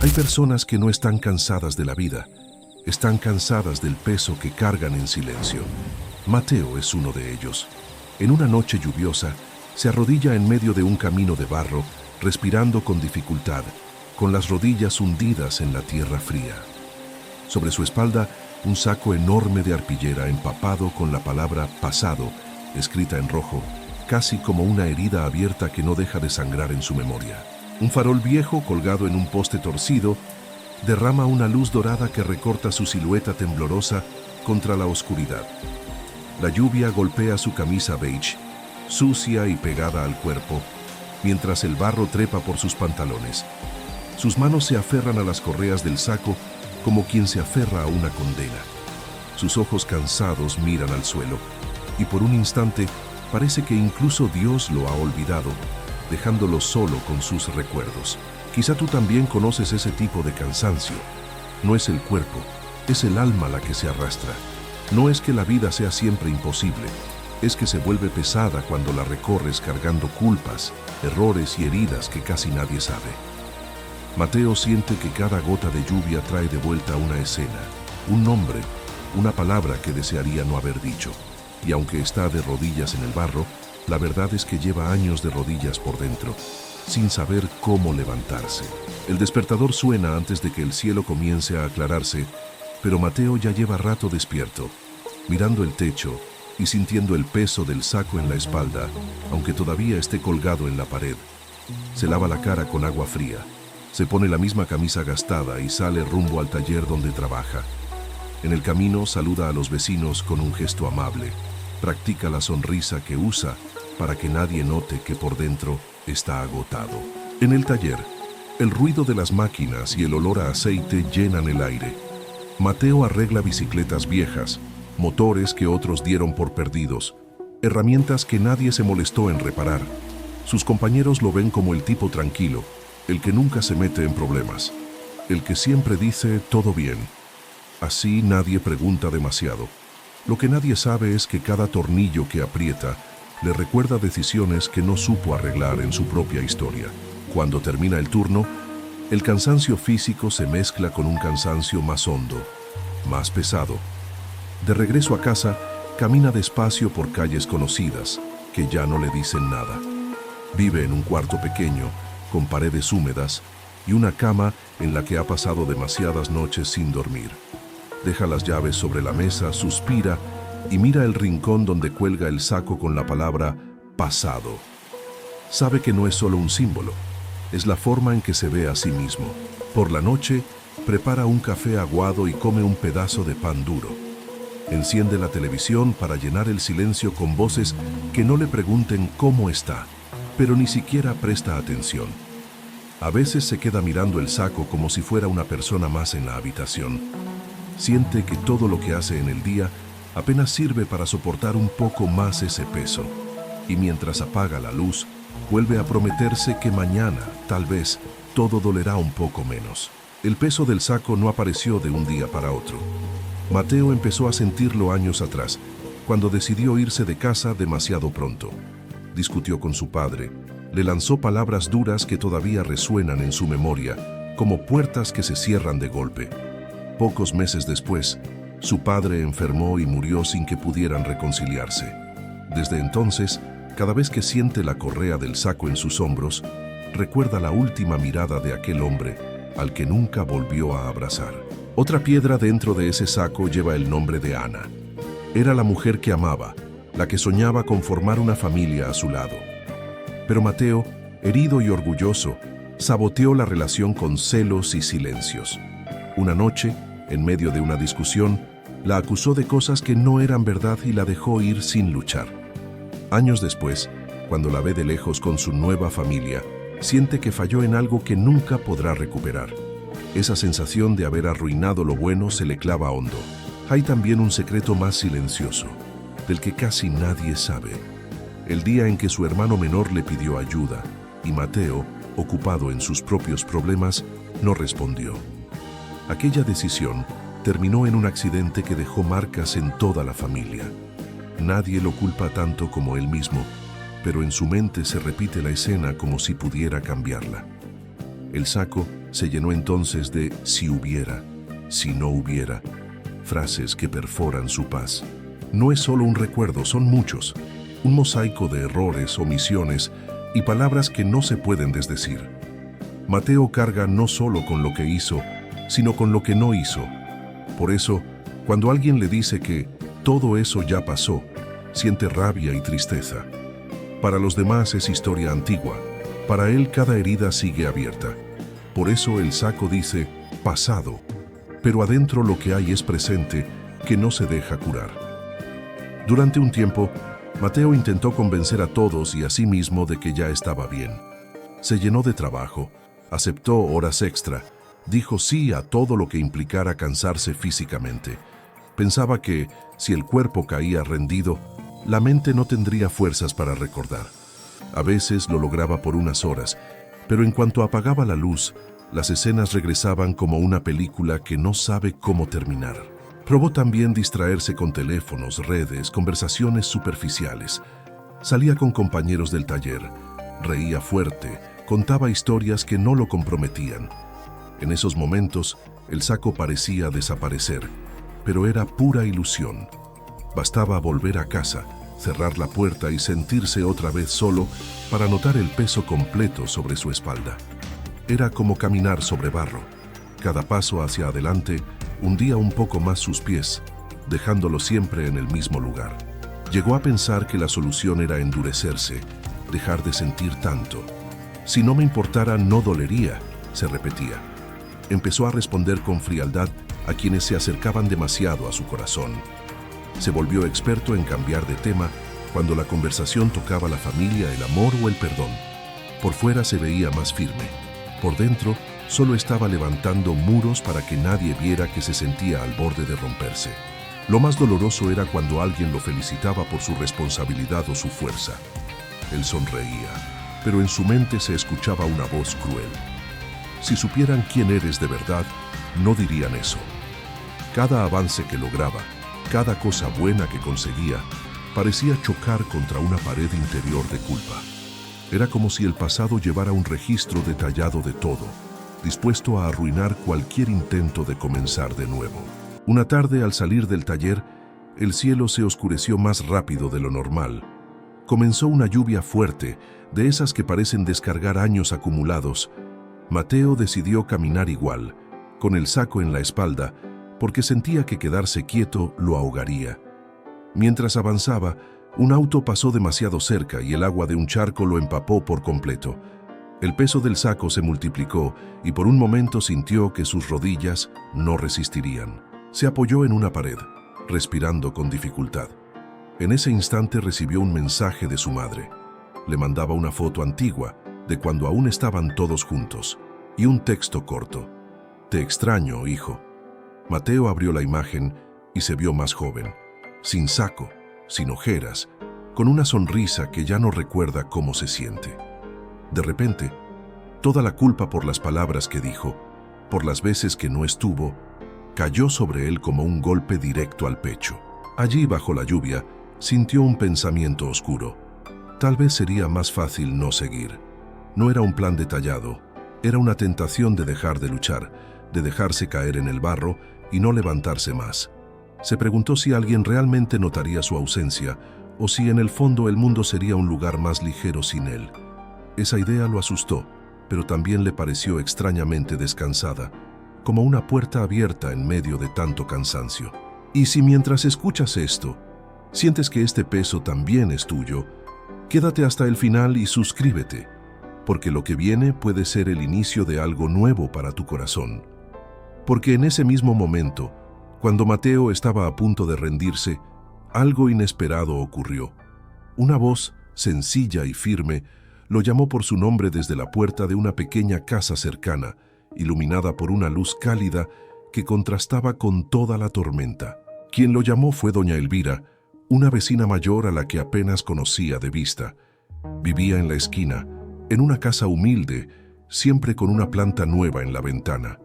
Hay personas que no están cansadas de la vida, están cansadas del peso que cargan en silencio. Mateo es uno de ellos. En una noche lluviosa, se arrodilla en medio de un camino de barro, respirando con dificultad, con las rodillas hundidas en la tierra fría. Sobre su espalda, un saco enorme de arpillera empapado con la palabra pasado, escrita en rojo, casi como una herida abierta que no deja de sangrar en su memoria. Un farol viejo colgado en un poste torcido derrama una luz dorada que recorta su silueta temblorosa contra la oscuridad. La lluvia golpea su camisa beige, sucia y pegada al cuerpo, mientras el barro trepa por sus pantalones. Sus manos se aferran a las correas del saco como quien se aferra a una condena. Sus ojos cansados miran al suelo, y por un instante parece que incluso Dios lo ha olvidado, dejándolo solo con sus recuerdos. Quizá tú también conoces ese tipo de cansancio. No es el cuerpo, es el alma la que se arrastra. No es que la vida sea siempre imposible, es que se vuelve pesada cuando la recorres cargando culpas, errores y heridas que casi nadie sabe. Mateo siente que cada gota de lluvia trae de vuelta una escena, un nombre, una palabra que desearía no haber dicho. Y aunque está de rodillas en el barro, la verdad es que lleva años de rodillas por dentro, sin saber cómo levantarse. El despertador suena antes de que el cielo comience a aclararse, pero Mateo ya lleva rato despierto, mirando el techo y sintiendo el peso del saco en la espalda, aunque todavía esté colgado en la pared. Se lava la cara con agua fría, se pone la misma camisa gastada y sale rumbo al taller donde trabaja. En el camino saluda a los vecinos con un gesto amable, practica la sonrisa que usa para que nadie note que por dentro está agotado. En el taller, el ruido de las máquinas y el olor a aceite llenan el aire. Mateo arregla bicicletas viejas, motores que otros dieron por perdidos, herramientas que nadie se molestó en reparar. Sus compañeros lo ven como el tipo tranquilo, el que nunca se mete en problemas, el que siempre dice todo bien. Así nadie pregunta demasiado. Lo que nadie sabe es que cada tornillo que aprieta le recuerda decisiones que no supo arreglar en su propia historia. Cuando termina el turno, el cansancio físico se mezcla con un cansancio más hondo, más pesado. De regreso a casa, camina despacio por calles conocidas, que ya no le dicen nada. Vive en un cuarto pequeño, con paredes húmedas y una cama en la que ha pasado demasiadas noches sin dormir. Deja las llaves sobre la mesa, suspira y mira el rincón donde cuelga el saco con la palabra pasado. Sabe que no es solo un símbolo, es la forma en que se ve a sí mismo. Por la noche, prepara un café aguado y come un pedazo de pan duro. Enciende la televisión para llenar el silencio con voces que no le pregunten cómo está, pero ni siquiera presta atención. A veces se queda mirando el saco como si fuera una persona más en la habitación. Siente que todo lo que hace en el día apenas sirve para soportar un poco más ese peso. Y mientras apaga la luz, vuelve a prometerse que mañana, tal vez, todo dolerá un poco menos. El peso del saco no apareció de un día para otro. Mateo empezó a sentirlo años atrás, cuando decidió irse de casa demasiado pronto. Discutió con su padre, le lanzó palabras duras que todavía resuenan en su memoria, como puertas que se cierran de golpe. Pocos meses después, su padre enfermó y murió sin que pudieran reconciliarse. Desde entonces, cada vez que siente la correa del saco en sus hombros, recuerda la última mirada de aquel hombre al que nunca volvió a abrazar. Otra piedra dentro de ese saco lleva el nombre de Ana. Era la mujer que amaba, la que soñaba con formar una familia a su lado. Pero Mateo, herido y orgulloso, saboteó la relación con celos y silencios. Una noche, en medio de una discusión, la acusó de cosas que no eran verdad y la dejó ir sin luchar. Años después, cuando la ve de lejos con su nueva familia, siente que falló en algo que nunca podrá recuperar. Esa sensación de haber arruinado lo bueno se le clava hondo. Hay también un secreto más silencioso, del que casi nadie sabe. El día en que su hermano menor le pidió ayuda, y Mateo, ocupado en sus propios problemas, no respondió. Aquella decisión terminó en un accidente que dejó marcas en toda la familia. Nadie lo culpa tanto como él mismo, pero en su mente se repite la escena como si pudiera cambiarla. El saco se llenó entonces de si hubiera, si no hubiera, frases que perforan su paz. No es solo un recuerdo, son muchos, un mosaico de errores, omisiones y palabras que no se pueden desdecir. Mateo carga no solo con lo que hizo, sino con lo que no hizo. Por eso, cuando alguien le dice que todo eso ya pasó, siente rabia y tristeza. Para los demás es historia antigua, para él cada herida sigue abierta. Por eso el saco dice pasado, pero adentro lo que hay es presente que no se deja curar. Durante un tiempo, Mateo intentó convencer a todos y a sí mismo de que ya estaba bien. Se llenó de trabajo, aceptó horas extra, dijo sí a todo lo que implicara cansarse físicamente. Pensaba que, si el cuerpo caía rendido, la mente no tendría fuerzas para recordar. A veces lo lograba por unas horas, pero en cuanto apagaba la luz, las escenas regresaban como una película que no sabe cómo terminar. Probó también distraerse con teléfonos, redes, conversaciones superficiales. Salía con compañeros del taller, reía fuerte, contaba historias que no lo comprometían. En esos momentos, el saco parecía desaparecer, pero era pura ilusión. Bastaba volver a casa, cerrar la puerta y sentirse otra vez solo para notar el peso completo sobre su espalda. Era como caminar sobre barro. Cada paso hacia adelante hundía un poco más sus pies, dejándolo siempre en el mismo lugar. Llegó a pensar que la solución era endurecerse, dejar de sentir tanto. Si no me importara, no dolería, se repetía. Empezó a responder con frialdad a quienes se acercaban demasiado a su corazón. Se volvió experto en cambiar de tema cuando la conversación tocaba la familia, el amor o el perdón. Por fuera se veía más firme. Por dentro, solo estaba levantando muros para que nadie viera que se sentía al borde de romperse. Lo más doloroso era cuando alguien lo felicitaba por su responsabilidad o su fuerza. Él sonreía, pero en su mente se escuchaba una voz cruel. Si supieran quién eres de verdad, no dirían eso. Cada avance que lograba, cada cosa buena que conseguía, parecía chocar contra una pared interior de culpa. Era como si el pasado llevara un registro detallado de todo, dispuesto a arruinar cualquier intento de comenzar de nuevo. Una tarde, al salir del taller, el cielo se oscureció más rápido de lo normal. Comenzó una lluvia fuerte, de esas que parecen descargar años acumulados. Mateo decidió caminar igual, con el saco en la espalda, porque sentía que quedarse quieto lo ahogaría. Mientras avanzaba, un auto pasó demasiado cerca y el agua de un charco lo empapó por completo. El peso del saco se multiplicó y por un momento sintió que sus rodillas no resistirían. Se apoyó en una pared, respirando con dificultad. En ese instante recibió un mensaje de su madre. Le mandaba una foto antigua, de cuando aún estaban todos juntos, y un texto corto. «Te extraño, hijo». Mateo abrió la imagen y se vio más joven, sin saco, sin ojeras, con una sonrisa que ya no recuerda cómo se siente. De repente, toda la culpa por las palabras que dijo, por las veces que no estuvo, cayó sobre él como un golpe directo al pecho. Allí, bajo la lluvia, sintió un pensamiento oscuro. Tal vez sería más fácil no seguir. No era un plan detallado, era una tentación de dejar de luchar, de dejarse caer en el barro y no levantarse más. Se preguntó si alguien realmente notaría su ausencia o si en el fondo el mundo sería un lugar más ligero sin él. Esa idea lo asustó, pero también le pareció extrañamente descansada, como una puerta abierta en medio de tanto cansancio. Y si mientras escuchas esto, sientes que este peso también es tuyo, quédate hasta el final y suscríbete, porque lo que viene puede ser el inicio de algo nuevo para tu corazón. Porque en ese mismo momento, cuando Mateo estaba a punto de rendirse, algo inesperado ocurrió. Una voz, sencilla y firme, lo llamó por su nombre desde la puerta de una pequeña casa cercana, iluminada por una luz cálida que contrastaba con toda la tormenta. Quien lo llamó fue doña Elvira, una vecina mayor a la que apenas conocía de vista. Vivía en la esquina, en una casa humilde, siempre con una planta nueva en la ventana.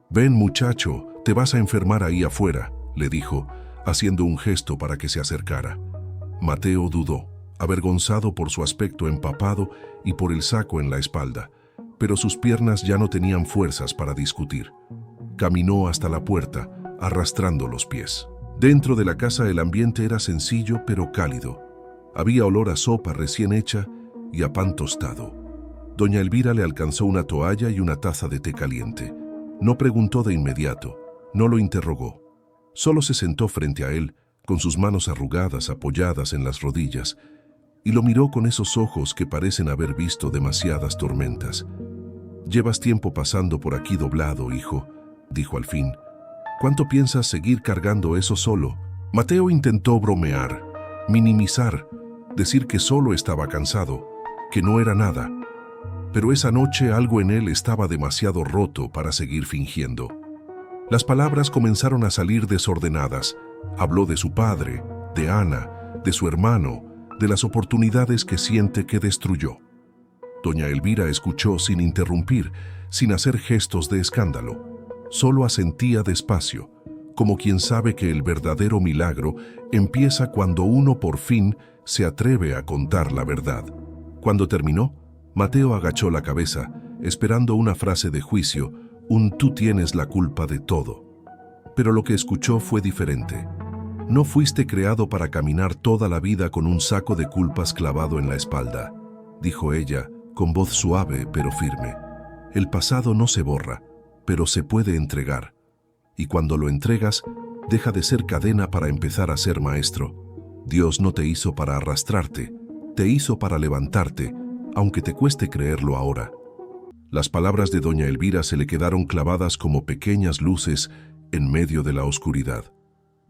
«Ven, muchacho, te vas a enfermar ahí afuera», le dijo, haciendo un gesto para que se acercara. Mateo dudó, avergonzado por su aspecto empapado y por el saco en la espalda, pero sus piernas ya no tenían fuerzas para discutir. Caminó hasta la puerta, arrastrando los pies. Dentro de la casa el ambiente era sencillo pero cálido. Había olor a sopa recién hecha y a pan tostado. Doña Elvira le alcanzó una toalla y una taza de té caliente. No preguntó de inmediato, no lo interrogó. Solo se sentó frente a él, con sus manos arrugadas apoyadas en las rodillas, y lo miró con esos ojos que parecen haber visto demasiadas tormentas. «Llevas tiempo pasando por aquí doblado, hijo», dijo al fin. «¿Cuánto piensas seguir cargando eso solo?» Mateo intentó bromear, minimizar, decir que solo estaba cansado, que no era nada. Pero esa noche algo en él estaba demasiado roto para seguir fingiendo. Las palabras comenzaron a salir desordenadas. Habló de su padre, de Ana, de su hermano, de las oportunidades que siente que destruyó. Doña Elvira escuchó sin interrumpir, sin hacer gestos de escándalo. Solo asentía despacio, como quien sabe que el verdadero milagro empieza cuando uno por fin se atreve a contar la verdad. Cuando terminó, Mateo agachó la cabeza, esperando una frase de juicio, un «tú tienes la culpa de todo». Pero lo que escuchó fue diferente. «No fuiste creado para caminar toda la vida con un saco de culpas clavado en la espalda», dijo ella, con voz suave pero firme. «El pasado no se borra, pero se puede entregar. Y cuando lo entregas, deja de ser cadena para empezar a ser maestro. Dios no te hizo para arrastrarte, te hizo para levantarte, aunque te cueste creerlo ahora». Las palabras de doña Elvira se le quedaron clavadas como pequeñas luces en medio de la oscuridad.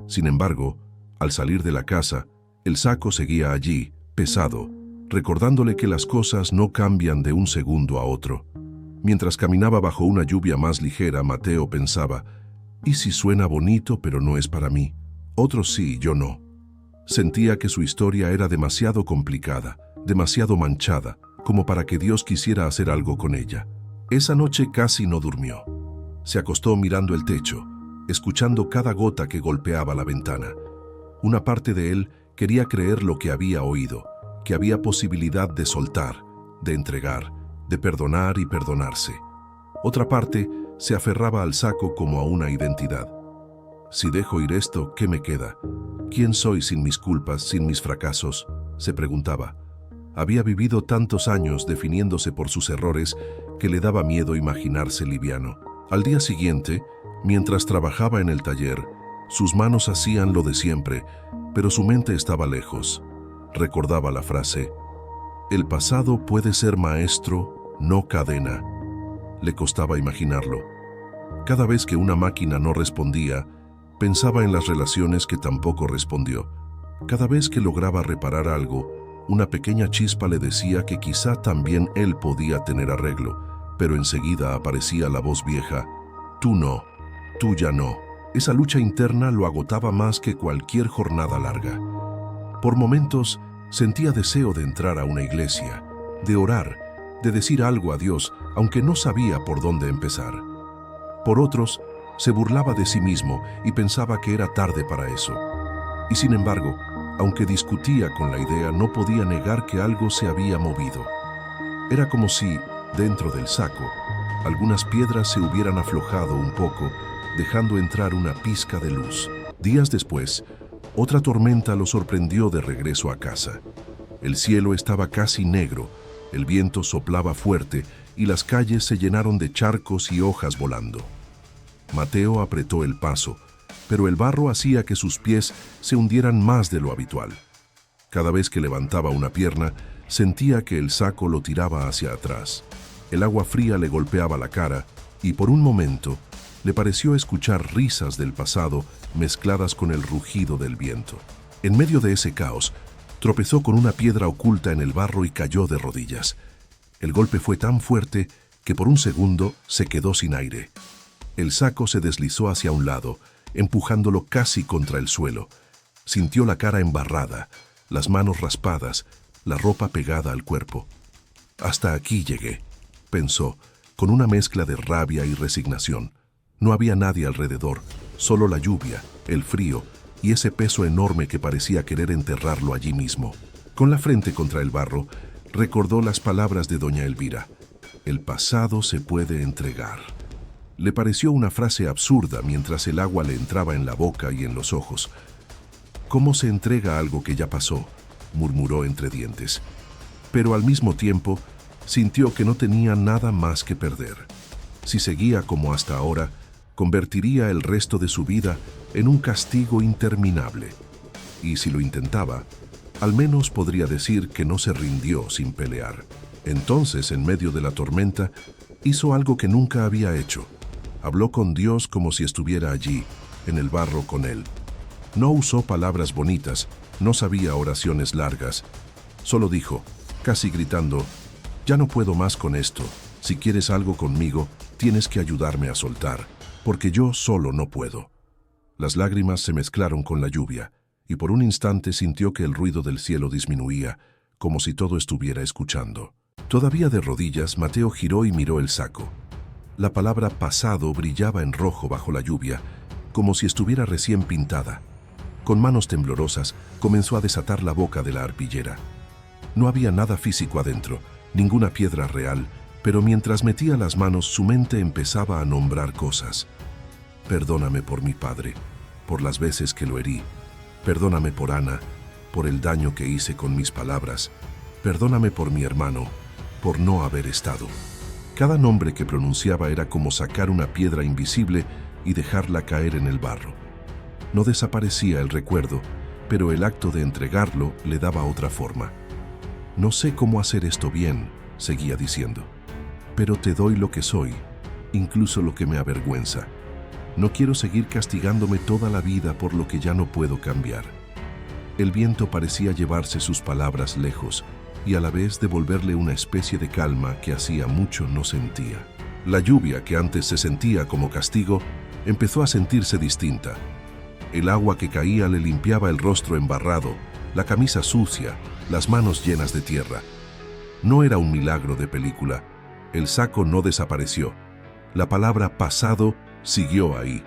Sin embargo, al salir de la casa, el saco seguía allí, pesado, recordándole que las cosas no cambian de un segundo a otro. Mientras caminaba bajo una lluvia más ligera, Mateo pensaba, «¿Y si suena bonito pero no es para mí? Otros sí, yo no». Sentía que su historia era demasiado complicada, demasiado manchada, como para que Dios quisiera hacer algo con ella. Esa noche casi no durmió. Se acostó mirando el techo, escuchando cada gota que golpeaba la ventana. Una parte de él quería creer lo que había oído, que había posibilidad de soltar, de entregar, de perdonar y perdonarse. Otra parte se aferraba al saco como a una identidad. «Si dejo ir esto, ¿qué me queda? ¿Quién soy sin mis culpas, sin mis fracasos?», se preguntaba. Había vivido tantos años definiéndose por sus errores que le daba miedo imaginarse liviano. Al día siguiente, mientras trabajaba en el taller, sus manos hacían lo de siempre, pero su mente estaba lejos. Recordaba la frase, «El pasado puede ser maestro, no cadena». Le costaba imaginarlo. Cada vez que una máquina no respondía, pensaba en las relaciones que tampoco respondió. Cada vez que lograba reparar algo, una pequeña chispa le decía que quizá también él podía tener arreglo, pero enseguida aparecía la voz vieja, «Tú no, tú ya no». Esa lucha interna lo agotaba más que cualquier jornada larga. Por momentos sentía deseo de entrar a una iglesia, de orar, de decir algo a Dios, aunque no sabía por dónde empezar. Por otros, se burlaba de sí mismo y pensaba que era tarde para eso. Y sin embargo, aunque discutía con la idea, no podía negar que algo se había movido. Era como si, dentro del saco, algunas piedras se hubieran aflojado un poco, dejando entrar una pizca de luz. Días después, otra tormenta lo sorprendió de regreso a casa. El cielo estaba casi negro, el viento soplaba fuerte y las calles se llenaron de charcos y hojas volando. Mateo apretó el paso, pero el barro hacía que sus pies se hundieran más de lo habitual. Cada vez que levantaba una pierna, sentía que el saco lo tiraba hacia atrás. El agua fría le golpeaba la cara y por un momento le pareció escuchar risas del pasado mezcladas con el rugido del viento. En medio de ese caos, tropezó con una piedra oculta en el barro y cayó de rodillas. El golpe fue tan fuerte que por un segundo se quedó sin aire. El saco se deslizó hacia un lado, empujándolo casi contra el suelo. Sintió la cara embarrada, las manos raspadas, la ropa pegada al cuerpo. «Hasta aquí llegué», pensó, con una mezcla de rabia y resignación. No había nadie alrededor, solo la lluvia, el frío y ese peso enorme que parecía querer enterrarlo allí mismo. Con la frente contra el barro, recordó las palabras de doña Elvira. El pasado se puede entregar. Le pareció una frase absurda mientras el agua le entraba en la boca y en los ojos. ¿Cómo se entrega algo que ya pasó?, murmuró entre dientes. Pero al mismo tiempo, sintió que no tenía nada más que perder. Si seguía como hasta ahora, convertiría el resto de su vida en un castigo interminable. Y si lo intentaba, al menos podría decir que no se rindió sin pelear. Entonces, en medio de la tormenta, hizo algo que nunca había hecho. Habló con Dios como si estuviera allí, en el barro con él. No usó palabras bonitas, no sabía oraciones largas. Solo dijo, casi gritando, «Ya no puedo más con esto. Si quieres algo conmigo, tienes que ayudarme a soltar, porque yo solo no puedo». Las lágrimas se mezclaron con la lluvia, y por un instante sintió que el ruido del cielo disminuía, como si todo estuviera escuchando. Todavía de rodillas, Mateo giró y miró el saco. La palabra pasado brillaba en rojo bajo la lluvia, como si estuviera recién pintada. Con manos temblorosas, comenzó a desatar la boca de la arpillera. No había nada físico adentro, ninguna piedra real, pero mientras metía las manos, su mente empezaba a nombrar cosas. Perdóname por mi padre, por las veces que lo herí. Perdóname por Ana, por el daño que hice con mis palabras. Perdóname por mi hermano, por no haber estado. Cada nombre que pronunciaba era como sacar una piedra invisible y dejarla caer en el barro. No desaparecía el recuerdo, pero el acto de entregarlo le daba otra forma. No sé cómo hacer esto bien, seguía diciendo, pero te doy lo que soy, incluso lo que me avergüenza. No quiero seguir castigándome toda la vida por lo que ya no puedo cambiar. El viento parecía llevarse sus palabras lejos y a la vez devolverle una especie de calma que hacía mucho no sentía. La lluvia, que antes se sentía como castigo, empezó a sentirse distinta. El agua que caía le limpiaba el rostro embarrado, la camisa sucia, las manos llenas de tierra. No era un milagro de película. El saco no desapareció. La palabra pasado siguió ahí.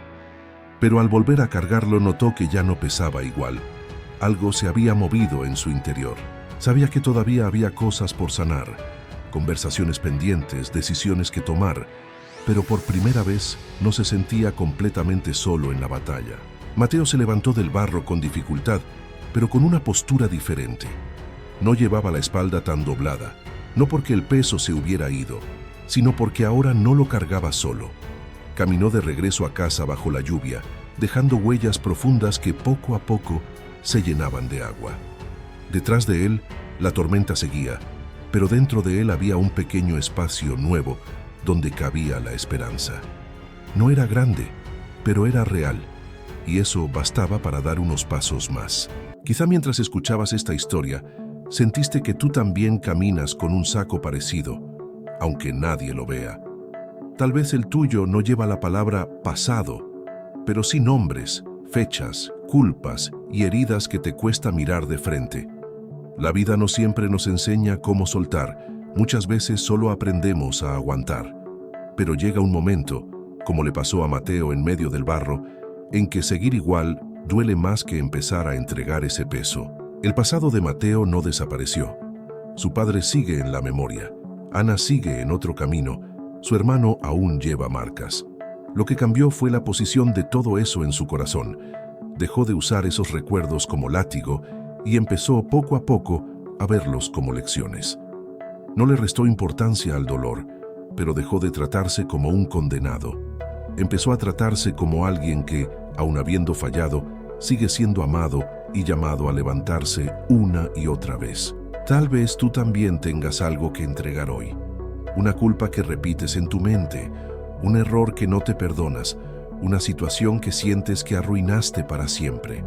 Pero al volver a cargarlo notó que ya no pesaba igual. Algo se había movido en su interior. Sabía que todavía había cosas por sanar, conversaciones pendientes, decisiones que tomar, pero por primera vez no se sentía completamente solo en la batalla. Mateo se levantó del barro con dificultad, pero con una postura diferente. No llevaba la espalda tan doblada, no porque el peso se hubiera ido, sino porque ahora no lo cargaba solo. Caminó de regreso a casa bajo la lluvia, dejando huellas profundas que poco a poco se llenaban de agua. Detrás de él, la tormenta seguía, pero dentro de él había un pequeño espacio nuevo donde cabía la esperanza. No era grande, pero era real, y eso bastaba para dar unos pasos más. Quizá mientras escuchabas esta historia, sentiste que tú también caminas con un saco parecido, aunque nadie lo vea. Tal vez el tuyo no lleva la palabra pasado, pero sí nombres, fechas, culpas y heridas que te cuesta mirar de frente. La vida no siempre nos enseña cómo soltar, muchas veces solo aprendemos a aguantar. Pero llega un momento, como le pasó a Mateo en medio del barro, en que seguir igual duele más que empezar a entregar ese peso. El pasado de Mateo no desapareció. Su padre sigue en la memoria, Ana sigue en otro camino, su hermano aún lleva marcas. Lo que cambió fue la posición de todo eso en su corazón. Dejó de usar esos recuerdos como látigo y empezó poco a poco a verlos como lecciones. No le restó importancia al dolor, pero dejó de tratarse como un condenado. Empezó a tratarse como alguien que, aun habiendo fallado, sigue siendo amado y llamado a levantarse una y otra vez. Tal vez tú también tengas algo que entregar hoy. Una culpa que repites en tu mente, un error que no te perdonas, una situación que sientes que arruinaste para siempre.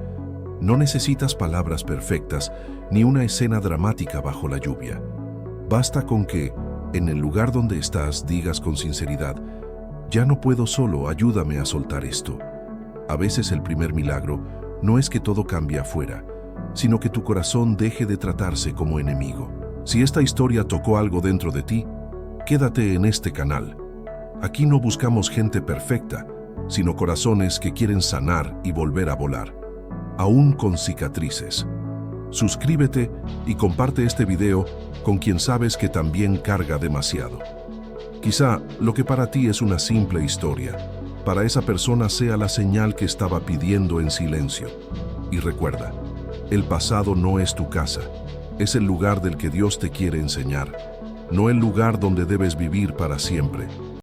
No necesitas palabras perfectas ni una escena dramática bajo la lluvia. Basta con que, en el lugar donde estás, digas con sinceridad, ya no puedo solo, ayúdame a soltar esto. A veces el primer milagro no es que todo cambie afuera, sino que tu corazón deje de tratarse como enemigo. Si esta historia tocó algo dentro de ti, quédate en este canal. Aquí no buscamos gente perfecta, sino corazones que quieren sanar y volver a volar, aún con cicatrices. Suscríbete y comparte este video con quien sabes que también carga demasiado. Quizá lo que para ti es una simple historia, para esa persona sea la señal que estaba pidiendo en silencio. Y recuerda, el pasado no es tu casa, es el lugar del que Dios te quiere enseñar, no el lugar donde debes vivir para siempre.